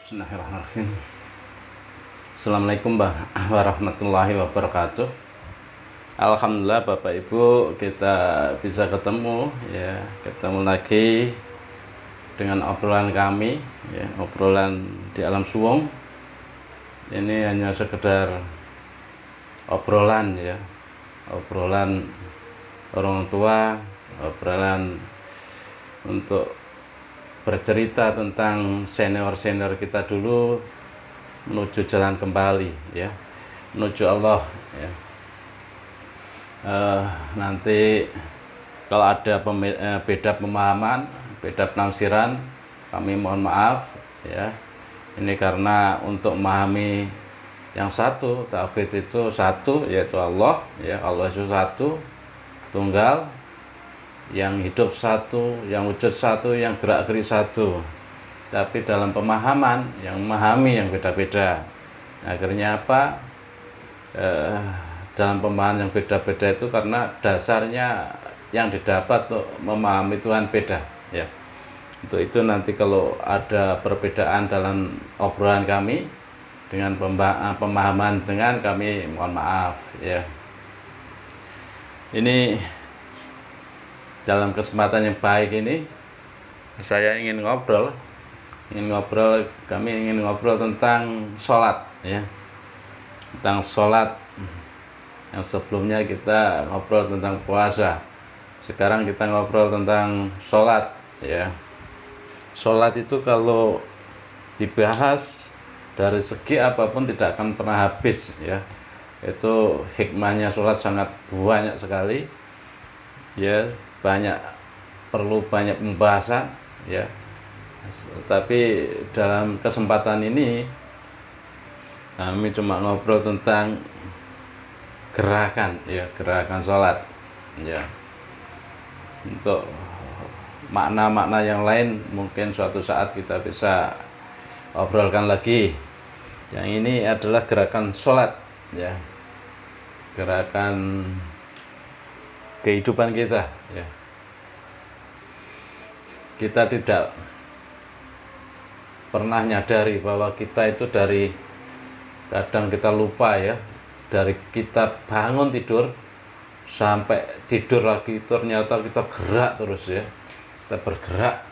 Bismillahirrahmanirrahim. Assalamualaikum warahmatullahi wabarakatuh. Alhamdulillah Bapak Ibu, kita bisa ketemu lagi dengan obrolan kami ya, obrolan di alam suwung. Ini hanya sekedar obrolan ya, obrolan orang tua, obrolan untuk bercerita tentang senior-senior kita dulu menuju jalan kembali ya, menuju Allah ya. Nanti kalau ada beda pemahaman, beda penafsiran, kami mohon maaf ya. Ini karena untuk memahami yang satu, tauhid itu satu, yaitu Allah ya, Allah itu satu, tunggal, yang hidup satu, yang wujud satu, yang gerak-gerik satu. Tapi dalam pemahaman yang memahami yang beda-beda. Akhirnya apa? Dalam pemahaman yang beda-beda itu karena dasarnya yang didapat untuk memahami Tuhan beda ya. Untuk itu nanti kalau ada perbedaan dalam obrolan kami dengan pemahaman dengan kami mohon maaf ya. Ini dalam kesempatan yang baik ini saya kami ingin ngobrol tentang sholat ya, tentang sholat. Yang sebelumnya kita ngobrol tentang puasa, sekarang kita ngobrol tentang sholat ya. Sholat itu kalau dibahas dari segi apapun tidak akan pernah habis ya. Itu hikmahnya sholat sangat banyak sekali ya, perlu banyak pembahasan ya. Tapi dalam kesempatan ini kami cuma ngobrol tentang gerakan ya, gerakan sholat ya. Untuk makna-makna yang lain mungkin suatu saat kita bisa obrolkan lagi. Yang ini adalah gerakan sholat ya, gerakan kehidupan kita ya. Kita tidak pernah nyadari bahwa kita itu dari, kadang kita lupa ya, dari kita bangun tidur sampai tidur lagi ternyata kita gerak terus ya. Kita bergerak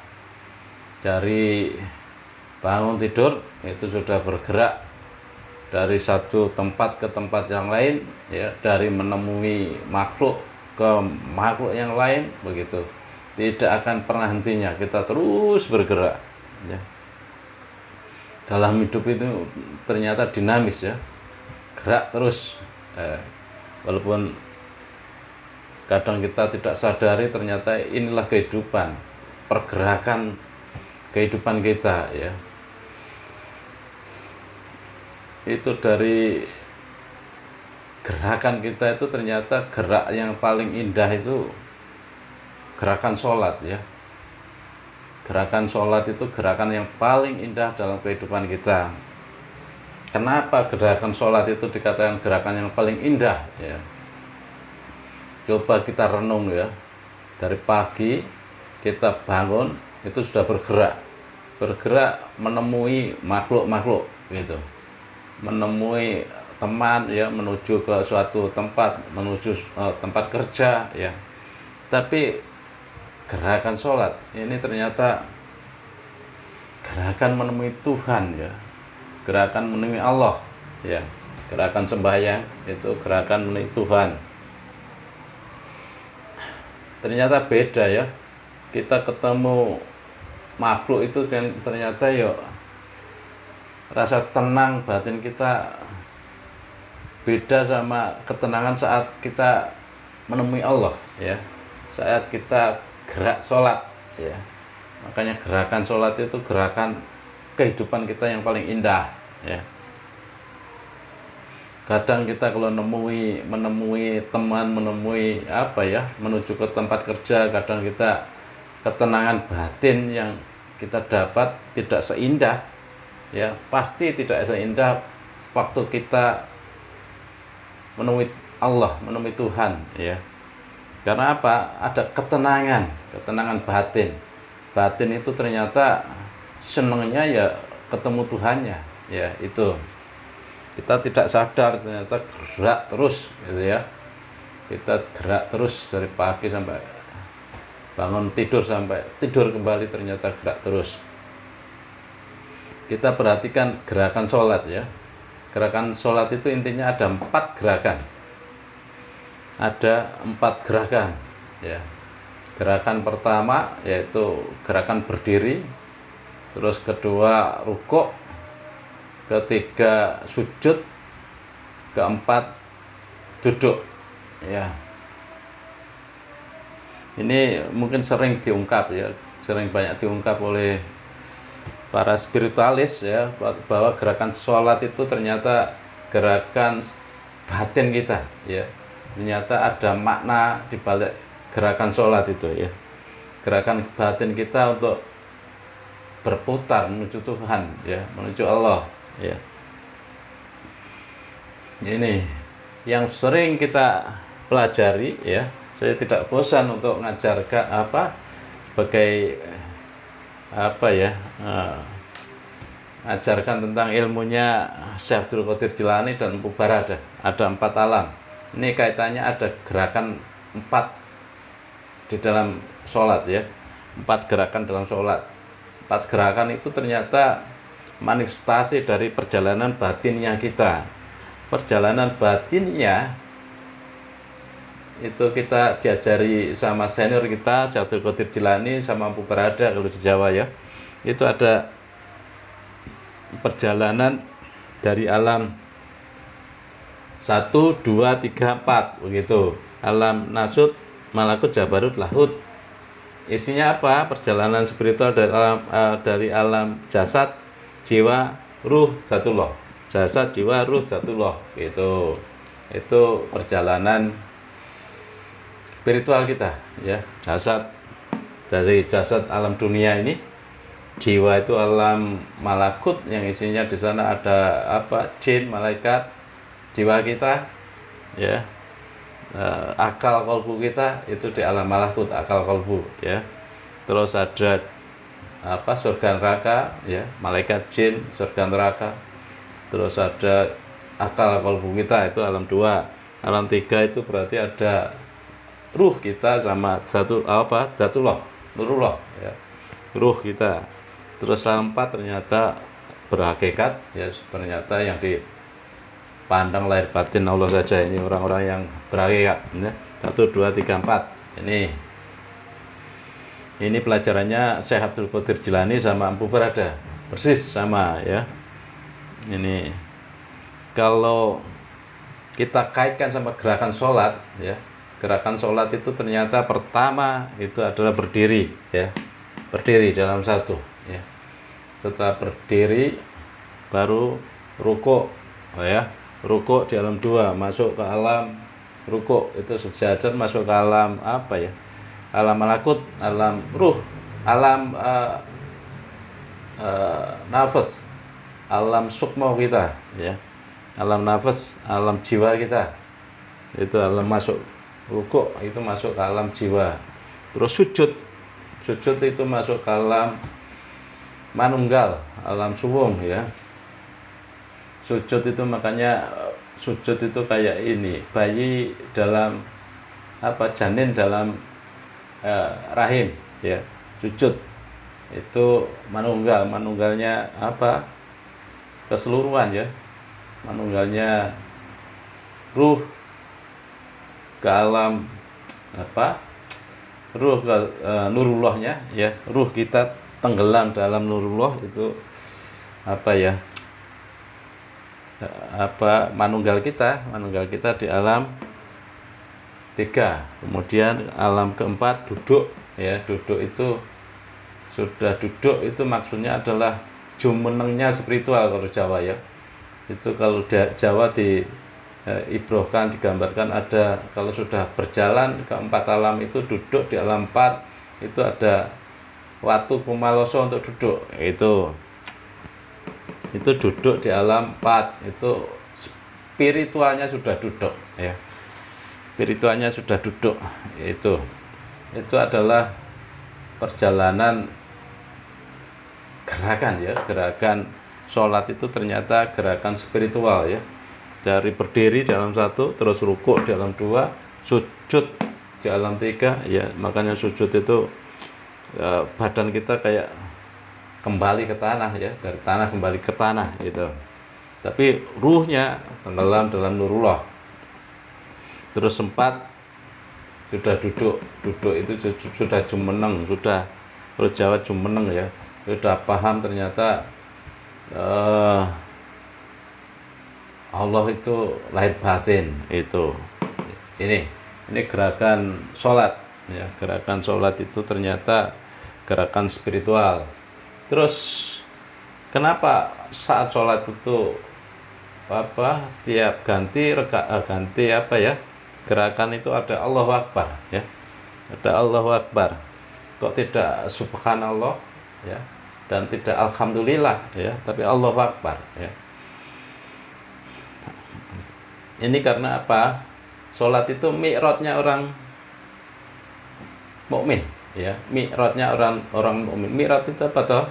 dari bangun tidur itu sudah bergerak dari satu tempat ke tempat yang lain ya, dari menemui makhluk ke makhluk yang lain begitu. Tidak akan pernah hentinya, kita terus bergerak ya. Dalam hidup itu ternyata dinamis ya, gerak terus walaupun kadang kita tidak sadari, ternyata inilah kehidupan, pergerakan kehidupan kita ya. Itu dari gerakan kita itu ternyata gerak yang paling indah itu gerakan sholat ya. Gerakan sholat itu gerakan yang paling indah dalam kehidupan kita. Kenapa gerakan sholat itu dikatakan gerakan yang paling indah ya? Coba kita renung ya. Dari pagi kita bangun itu sudah bergerak menemui makhluk-makhluk gitu, menemui teman ya, menuju ke suatu tempat, menuju tempat kerja ya. Tapi gerakan sholat ini ternyata gerakan menemui Tuhan ya, gerakan menemui Allah ya. Gerakan sembahyang itu gerakan menemui Tuhan. Ternyata beda ya, kita ketemu makhluk itu kan ternyata ya rasa tenang batin kita beda sama ketenangan saat kita menemui Allah ya, saat kita gerak sholat ya. Makanya gerakan sholat itu gerakan kehidupan kita yang paling indah ya. Kadang kita kalau menemui teman, menemui apa ya, menuju ke tempat kerja, kadang kita ketenangan batin yang kita dapat tidak seindah ya, pasti tidak seindah waktu kita menemui Allah, menemui Tuhan, ya. Karena apa? Ada ketenangan batin. Batin itu ternyata senangnya ya ketemu Tuhannya, ya itu. Kita tidak sadar ternyata gerak terus, gitu ya. Kita gerak terus dari pagi sampai bangun tidur sampai tidur kembali, ternyata gerak terus. Kita perhatikan gerakan sholat, ya. Gerakan sholat itu intinya ada 4 gerakan. Ada 4 gerakan, ya. Gerakan pertama yaitu gerakan berdiri, terus kedua rukuk, ketiga sujud, keempat duduk, ya. Ini mungkin sering diungkap, ya, sering banyak diungkap oleh para spiritualis, ya, bahwa gerakan sholat itu ternyata gerakan batin kita, ya. Ternyata ada makna di balik gerakan sholat itu, ya. Gerakan batin kita untuk berputar menuju Tuhan, ya, menuju Allah, ya. Ini yang sering kita pelajari, ya. Saya tidak bosan untuk mengajarkan ajarkan tentang ilmunya Syekh Abdul Qadir Jilani dan Empu Baradah. Ada 4 alam. Ini kaitannya ada gerakan 4 di dalam sholat, ya. 4 gerakan dalam sholat. 4 gerakan itu ternyata manifestasi dari perjalanan batinnya kita. Perjalanan batinnya itu kita diajari sama senior kita, Syekh Abdul Qadir Jilani sama Empu Baradah kalau di Jawa, ya. Itu ada perjalanan dari alam 1, 2, 3, 4 begitu. Alam nasut, malakut, jabarut, lahut. Isinya apa? Perjalanan spiritual dari alam jasad, jiwa, ruh, zatullah. Jasad, jiwa, ruh, zatullah. Gitu. Itu perjalanan spiritual kita, ya. Jasad, dari jasad alam dunia ini, jiwa itu alam malakut yang isinya di sana ada jin, malaikat, jiwa kita, ya. Akal kalbu kita itu di alam malakut, akal kalbu, ya. Terus ada surga neraka, ya, malaikat, jin, surga neraka. Terus ada akal kalbu kita itu alam 2. Alam 3 itu berarti ada ruh kita sama zatullah, nurullah, ya. Ruh kita. Terus alam 4 ternyata berhakikat, ya, ternyata yang dipandang lahir batin Allah saja, ini orang-orang yang berhakikat, ya. 1, 2, 3, 4. Ini pelajarannya Syekh Abdul Qadir Jilani sama Empu Baradah. Persis sama, ya. Ini kalau kita kaitkan sama gerakan sholat, ya. Gerakan sholat itu ternyata pertama itu adalah berdiri, ya. Berdiri dalam satu, ya. Setelah berdiri baru rukuk, ya. Rukuk di alam 2, masuk ke alam rukuk, itu sejajar masuk ke alam alam malakut, alam ruh, alam nafas, alam sukma kita, ya. Alam nafas, alam jiwa kita. Itu alam masuk rukuk, itu masuk ke alam jiwa. Terus sujud itu masuk ke alam manunggal, alam suwung, ya. Sujud itu makanya sujud itu kayak ini, bayi dalam janin dalam rahim, ya. Sujud itu manunggalnya keseluruhan, ya. Manunggalnya ruh ke alam ruh ke nurullahnya, ya. Ruh kita tenggelam dalam nurullah, itu manunggal kita di alam 3. Kemudian alam keempat duduk, ya. Duduk itu sudah duduk itu maksudnya adalah jumenengnya spiritual kalau Jawa, ya. Itu kalau Jawa di ibrohkan, digambarkan ada kalau sudah berjalan ke 4 alam itu duduk di alam 4 itu ada watu kumaloso untuk duduk, itu itu duduk di alam 4, itu spiritualnya sudah duduk ya. Spiritualnya sudah duduk. Itu adalah perjalanan gerakan ya, gerakan sholat itu ternyata gerakan spiritual ya. Dari berdiri di alam 1, terus rukuk di alam 2, sujud di alam 3 ya. Makanya sujud itu badan kita kayak kembali ke tanah ya, dari tanah kembali ke tanah gitu. Tapi ruhnya tenggelam dalam nurullah. Terus 4 sudah duduk itu sudah jumeneng, sudah kalau Jawa jumeneng ya, sudah paham ternyata Allah itu lahir batin itu. Ini gerakan sholat ya, gerakan sholat itu ternyata gerakan spiritual. Terus kenapa saat sholat itu tiap ganti gerakan itu ada Allahu Akbar ya, ada Allahu Akbar, kok tidak subhanallah ya, dan tidak alhamdulillah ya, tapi Allahu Akbar ya. Ini karena apa? Sholat itu mi'rajnya orang mukmin ya, mi'rajnya orang mukmin. Mi'raj itu apa toh?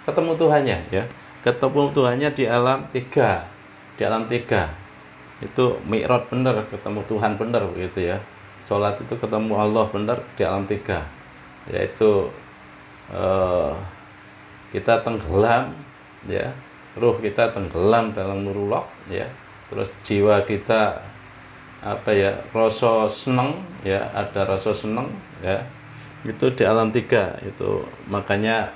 Ketemu Tuhannya ya, ketemu Tuhannya di alam 3, di alam 3 itu mi'raj bener, ketemu Tuhan bener gitu ya. Sholat itu ketemu Allah bener di alam 3, yaitu kita tenggelam ya, ruh kita tenggelam dalam nurullah ya, terus jiwa kita rasa seneng ya, ada rasa seneng ya, itu di alam 3 itu. Makanya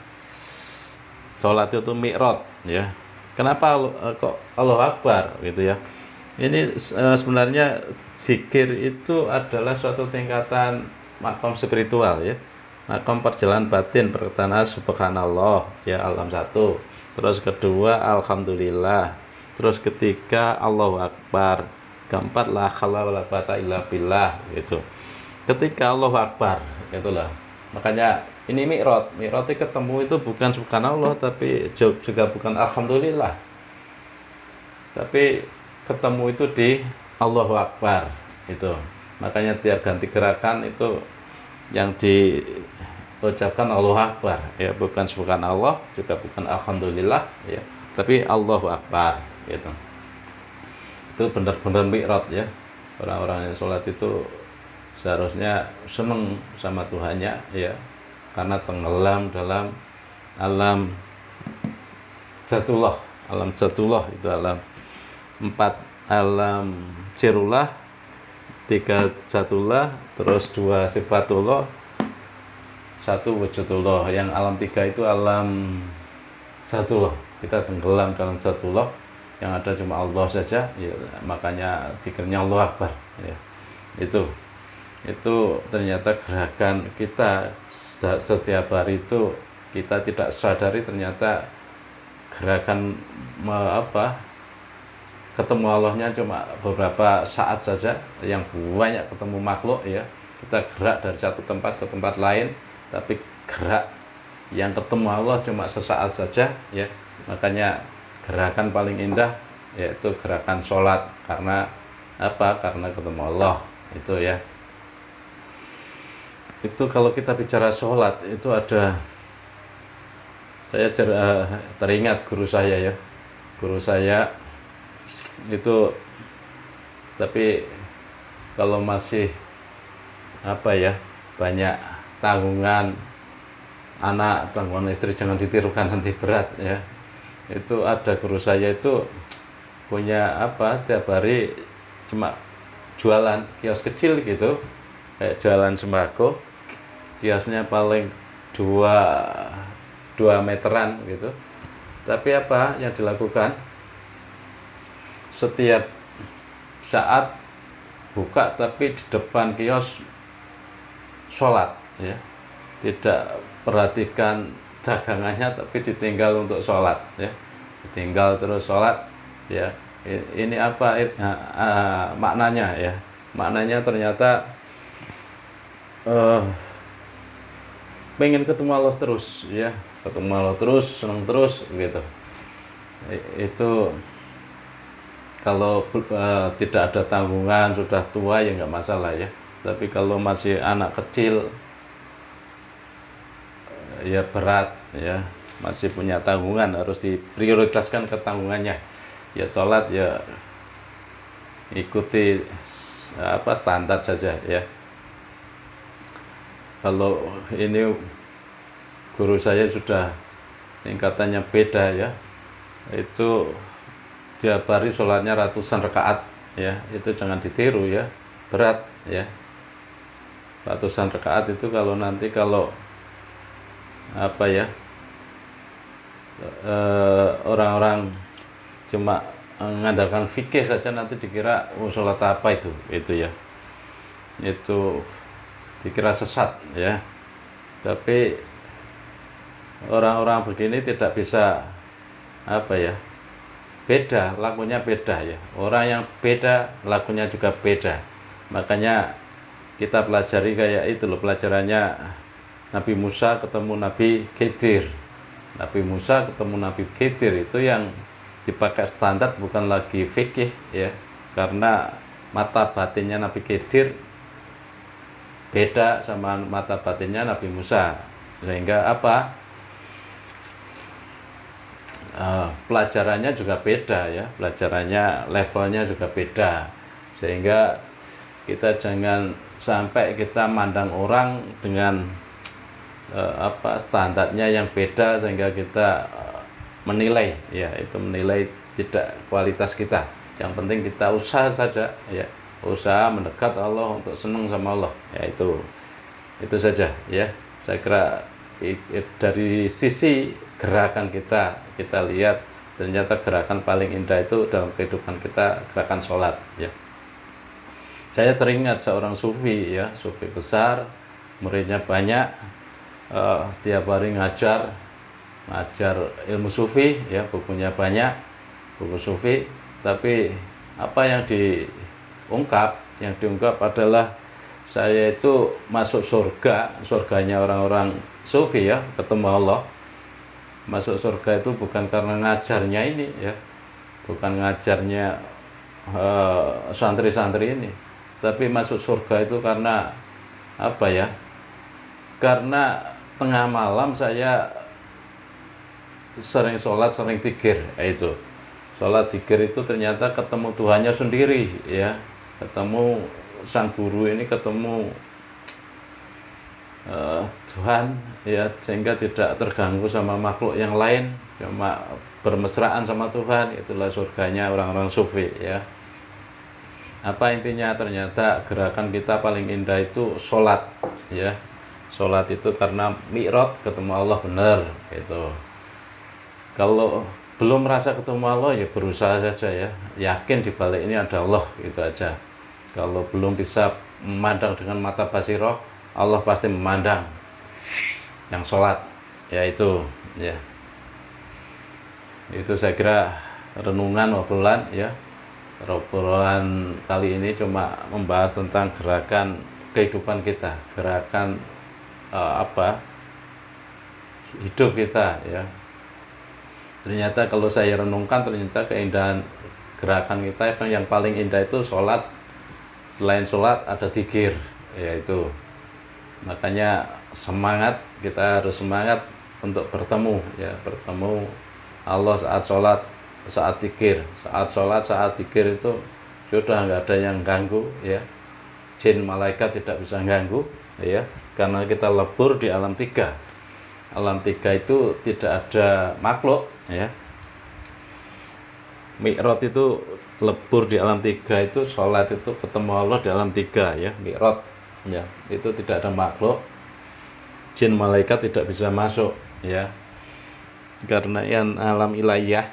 sholat itu mi'raj ya. Kenapa kok Allahu Akbar gitu ya? Ini sebenarnya zikir itu adalah suatu tingkatan makom spiritual ya, makom perjalanan batin. Pertama subhanallah ya, alam 1, terus kedua alhamdulillah, terus ketiga Allahu Akbar, keempat la haula wala quwata illa billah gitu. Ketika Allahu Akbar itulah, makanya ini mi'raj itu ketemu itu bukan subhanallah, tapi juga bukan alhamdulillah, tapi ketemu itu di Allahu Akbar itu. Makanya tiap ganti gerakan itu yang diucapkan Allahu Akbar ya, bukan subhanallah, juga bukan alhamdulillah ya, tapi Allahu Akbar gitu. Itu benar-benar mi'raj ya. Orang-orang yang sholat itu seharusnya seneng sama Tuhannya ya, karena tenggelam dalam alam Jatullah. Alam Jatullah itu alam 4, alam Cirullah, 3 Jatullah, terus 2 Sifatullah, 1 Wujudullah. Yang alam 3 itu alam Jatullah. Kita tenggelam dalam Jatullah, yang ada cuma Allah saja ya, makanya zikirnya Allahu Akbar ya. Itu ternyata gerakan kita setiap hari itu, kita tidak sadari ternyata gerakan ketemu Allahnya cuma beberapa saat saja, yang banyak ketemu makhluk ya. Kita gerak dari satu tempat ke tempat lain, tapi gerak yang ketemu Allah cuma sesaat saja ya. Makanya gerakan paling indah yaitu gerakan sholat. Karena apa? Karena ketemu Allah itu ya. Itu kalau kita bicara sholat itu ada, saya teringat guru saya ya, guru saya itu, tapi kalau masih banyak tanggungan anak, tanggungan istri, jangan ditirukan nanti berat ya. Itu ada guru saya itu punya setiap hari cuma jualan kios kecil gitu, kayak jualan sembako. Kiosnya paling 2 meteran gitu. Tapi yang dilakukan setiap saat buka, tapi di depan kios sholat ya, tidak perhatikan dagangannya, tapi ditinggal untuk sholat ya, ditinggal terus sholat ya. Ini maknanya ya? Maknanya ternyata pengen ketemu Allah terus ya, ketemu Allah terus, senang terus gitu. Itu kalau tidak ada tanggungan, sudah tua ya nggak masalah ya. Tapi kalau masih anak kecil ya berat ya, masih punya tanggungan, harus diprioritaskan ke tanggungannya. Ya sholat ya ikuti standar saja ya. Kalau ini guru saya sudah tingkatannya beda ya, itu tiap hari sholatnya ratusan rakaat ya, itu jangan ditiru ya, berat ya. Ratusan rakaat itu kalau nanti orang-orang cuma mengandalkan fikih saja, nanti dikira sholat apa itu ya, itu dikira sesat ya. Tapi orang-orang begini tidak bisa beda, lakunya beda ya. Orang yang beda, lakunya juga beda. Makanya kita pelajari kayak itu loh, pelajarannya Nabi Musa ketemu Nabi Khidir. Nabi Musa ketemu Nabi Khidir itu yang dipakai standar bukan lagi fikih ya. Karena mata batinnya Nabi Khidir beda sama mata batinnya Nabi Musa. Sehingga pelajarannya juga beda ya, pelajarannya levelnya juga beda, sehingga kita jangan sampai kita mandang orang dengan standarnya yang beda sehingga kita menilai ya, itu menilai tidak kualitas kita. Yang penting kita usaha saja ya, usaha mendekat Allah untuk senang sama Allah ya, itu saja ya. Saya kira dari sisi gerakan kita lihat ternyata gerakan paling indah itu dalam kehidupan kita gerakan sholat ya. Saya teringat seorang sufi ya, sufi besar, muridnya banyak, tiap hari ngajar ilmu sufi ya, bukunya banyak, buku sufi. Tapi apa yang diungkap adalah saya itu masuk surganya orang-orang sufi ya, ketemu Allah. Masuk surga itu bukan karena ngajarnya ini ya, bukan ngajarnya santri-santri ini, tapi masuk surga itu karena karena tengah malam saya sering sholat, sering zikir. Itu sholat zikir itu ternyata ketemu Tuhannya sendiri ya, ketemu sang guru ini, ketemu Tuhan ya, sehingga tidak terganggu sama makhluk yang lain, cuma bermesraan sama Tuhan. Itulah surganya orang-orang sufi ya. Apa intinya? Ternyata gerakan kita paling indah itu sholat ya. Sholat itu karena mi'raj, ketemu Allah benar gitu. Kalau belum merasa ketemu Allah ya berusaha saja ya, yakin di balik ini ada Allah, gitu aja. Kalau belum bisa memandang dengan mata basiroh, Allah pasti memandang yang sholat ya, itu ya. Itu saya kira renungan obrolan ya. Obrolan kali ini cuma membahas tentang gerakan kehidupan kita, gerakan hidup kita ya. Ternyata kalau saya renungkan, ternyata keindahan gerakan kita yang paling indah itu sholat. Selain sholat ada zikir ya, itu. Makanya semangat, kita harus semangat untuk bertemu ya, bertemu Allah saat sholat, saat zikir. Saat sholat, saat zikir itu sudah nggak ada yang ganggu ya, jin malaikat tidak bisa ganggu ya, karena kita lebur di alam tiga. Alam tiga itu tidak ada makhluk ya. Mi'raj itu lebur di alam tiga, itu sholat itu ketemu Allah di alam tiga ya, mi'raj ya. Itu tidak ada makhluk, jin malaikat tidak bisa masuk ya, karena yang alam ilahiyah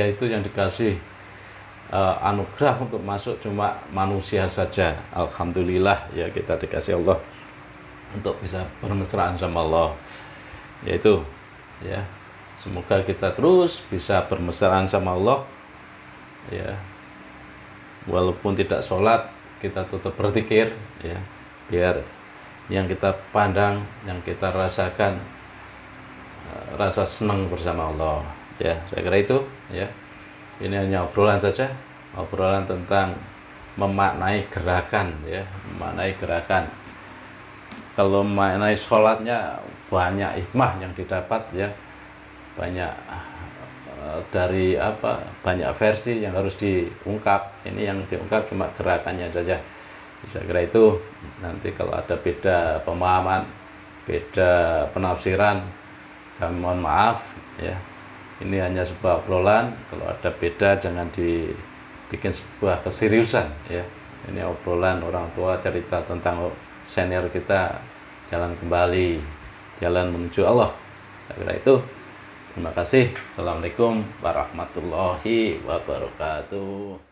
itu yang dikasih anugerah untuk masuk cuma manusia saja. Alhamdulillah ya, kita dikasih Allah untuk bisa bermesraan sama Allah, yaitu ya. Semoga kita terus bisa bermesraan sama Allah ya, walaupun tidak sholat kita tetap berzikir ya, biar yang kita pandang, yang kita rasakan rasa senang bersama Allah. Ya, saya kira itu ya. Ini hanya obrolan saja, obrolan tentang memaknai gerakan ya, memaknai gerakan. Kalau memaknai sholatnya banyak hikmah yang didapat ya, banyak dari banyak versi yang harus diungkap. Ini yang diungkap cuma gerakannya saja. Saya kira itu. Nanti kalau ada beda pemahaman, beda penafsiran, kami mohon maaf ya. Ini hanya sebuah obrolan. Kalau ada beda jangan dibikin sebuah keseriusan ya. Ini obrolan orang tua, cerita tentang senior kita jalan kembali, jalan menuju Allah. Saya kira itu. Terima kasih. Assalamualaikum warahmatullahi wabarakatuh.